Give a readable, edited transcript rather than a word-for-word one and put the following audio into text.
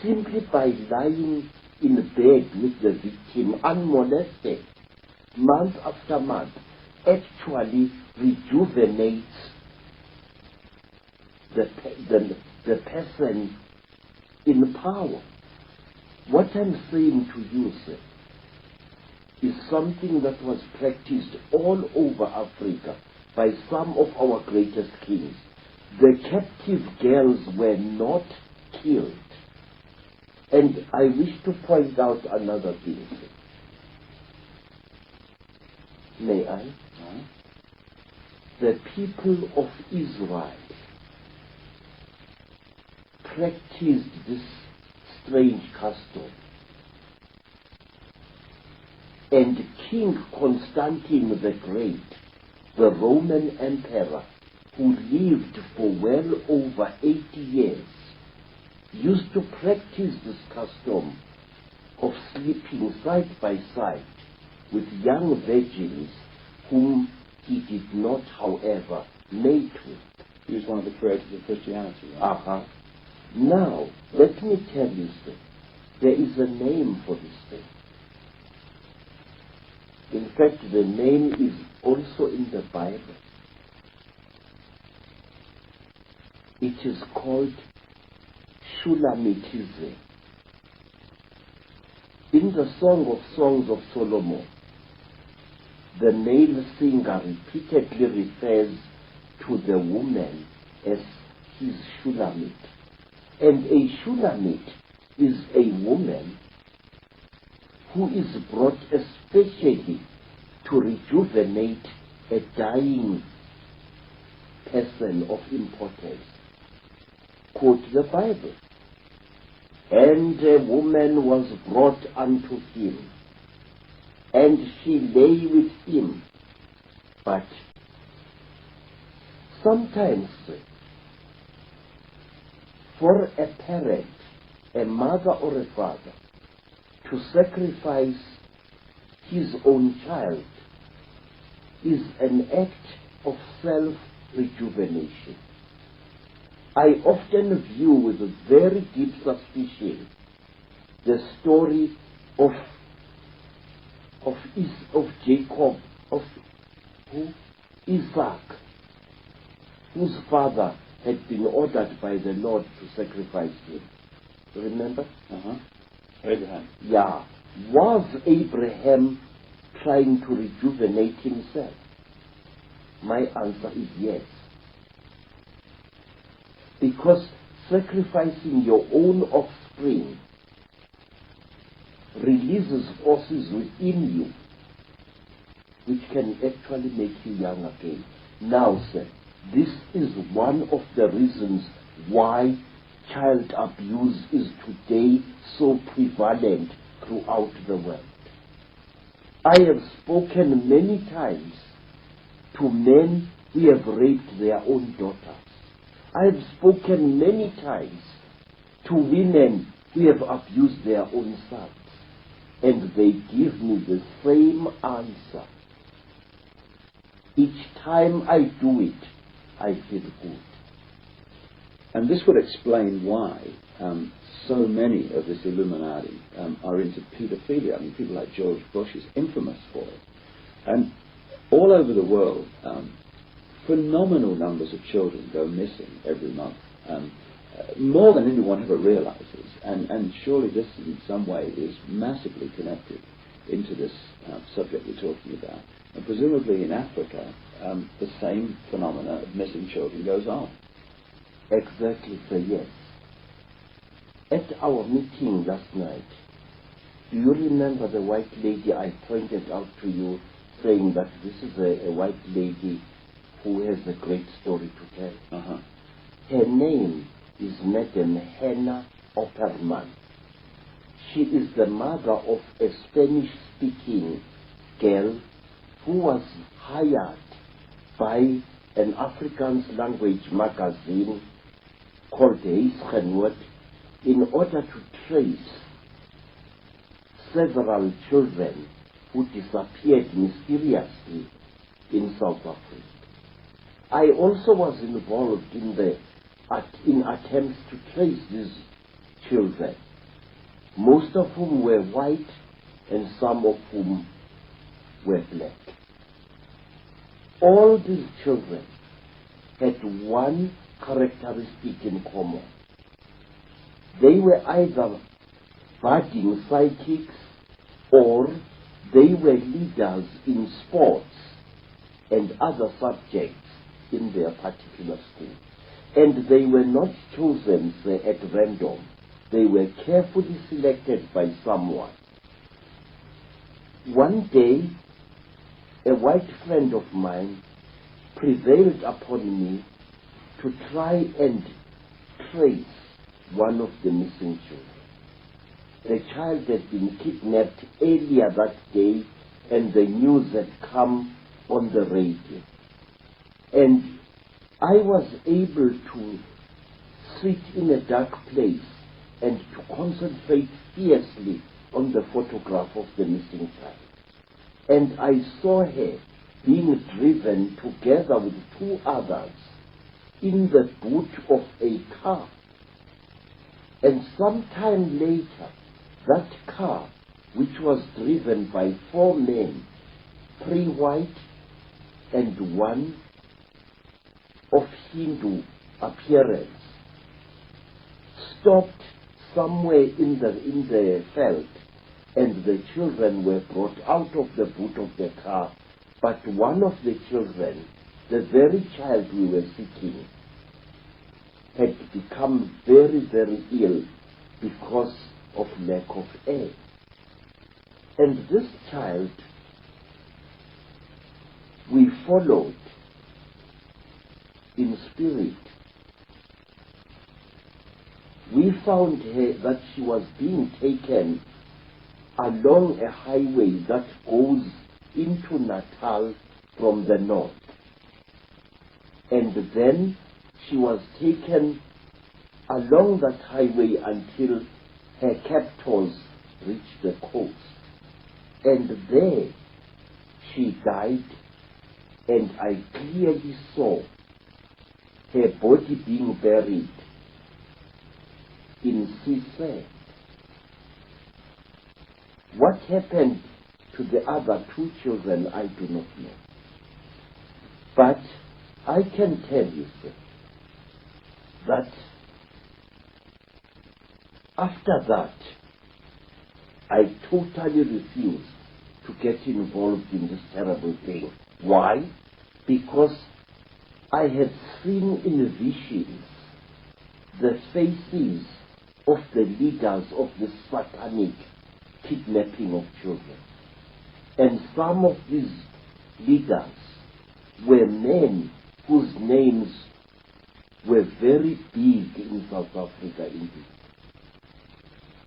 simply by lying in bed with the victim unmolested, month after month, actually rejuvenates the person in power. What I'm saying to you, sir, is something that was practiced all over Africa by some of our greatest kings. The captive girls were not killed. And I wish to point out another thing, sir. May I? The people of Israel practiced this strange custom. And King Constantine the Great, the Roman emperor, who lived for well over 80 years, used to practice this custom of sleeping side by side with young virgins whom he did not, however, mate with. He was one of the creators of Christianity, right? Now, let me tell you, sir, there is a name for this thing. In fact, the name is also in the Bible. It is called Shulamitism. In the Song of Songs of Solomon, the male singer repeatedly refers to the woman as his Shulamit. And a Shulamit is a woman who is brought especially to rejuvenate a dying person of importance. Quote the Bible. And a woman was brought unto him, and she lay with him. But sometimes, for a parent, a mother or a father, to sacrifice his own child is an act of self-rejuvenation. I often view with a very deep suspicion the story of Jacob, of Isaac, whose father had been ordered by the Lord to sacrifice him. Remember? Abraham. Yeah. Was Abraham trying to rejuvenate himself? My answer is yes. Because sacrificing your own offspring releases forces within you which can actually make you young again. Now, sir, this is one of the reasons why child abuse is today so prevalent throughout the world. I have spoken many times to men who have raped their own daughters. I have spoken many times to women who have abused their own sons. And they give me the same answer. Each time I do it, I feel good. And this would explain why so many of this Illuminati are into pedophilia. I mean, people like George Bush is infamous for it. And all over the world, phenomenal numbers of children go missing every month, more than anyone ever realizes. And surely this, in some way, is massively connected into this subject we're talking about. And presumably in Africa, the same phenomena of missing children goes on. Exactly, sir, yes. At our meeting last night, do you remember the white lady I pointed out to you, saying that this is a white lady who has a great story to tell? Her name is Madam Hannah Opperman. She is the mother of a Spanish-speaking girl who was hired by an Afrikaans language magazine called Huisgenoot in order to trace several children who disappeared mysteriously in South Africa. I also was involved in attempts to trace these children, most of whom were white and some of whom were black. All these children had one characteristic in common. They were either budding psychics or they were leaders in sports and other subjects in their particular school. And they were not chosen at random. They were carefully selected by someone. One day, a white friend of mine prevailed upon me to try and trace one of the missing children. The child had been kidnapped earlier that day, and the news had come on the radio. And I was able to sit in a dark place and to concentrate fiercely on the photograph of the missing child. And I saw her being driven together with two others in the boot of a car. And sometime later, that car, which was driven by 4 men, 3 white and 1 of Hindu appearance, stopped somewhere in the veld, and the children were brought out of the boot of the car. But one of the children, the very child we were seeking, had become very, very ill because of lack of air. And this child we followed in spirit. We found her that she was being taken along a highway that goes into Natal from the north. And then she was taken along that highway until her captors reached the coast. And there she died, and I clearly saw her body being buried in Sisay. What happened to the other 2 children, I do not know. But I can tell you, sir, that after that, I totally refused to get involved in this terrible thing. Why? Because I had seen in visions the faces of the leaders of the satanic kidnapping of children. And some of these leaders were men whose names were very big in South Africa indeed.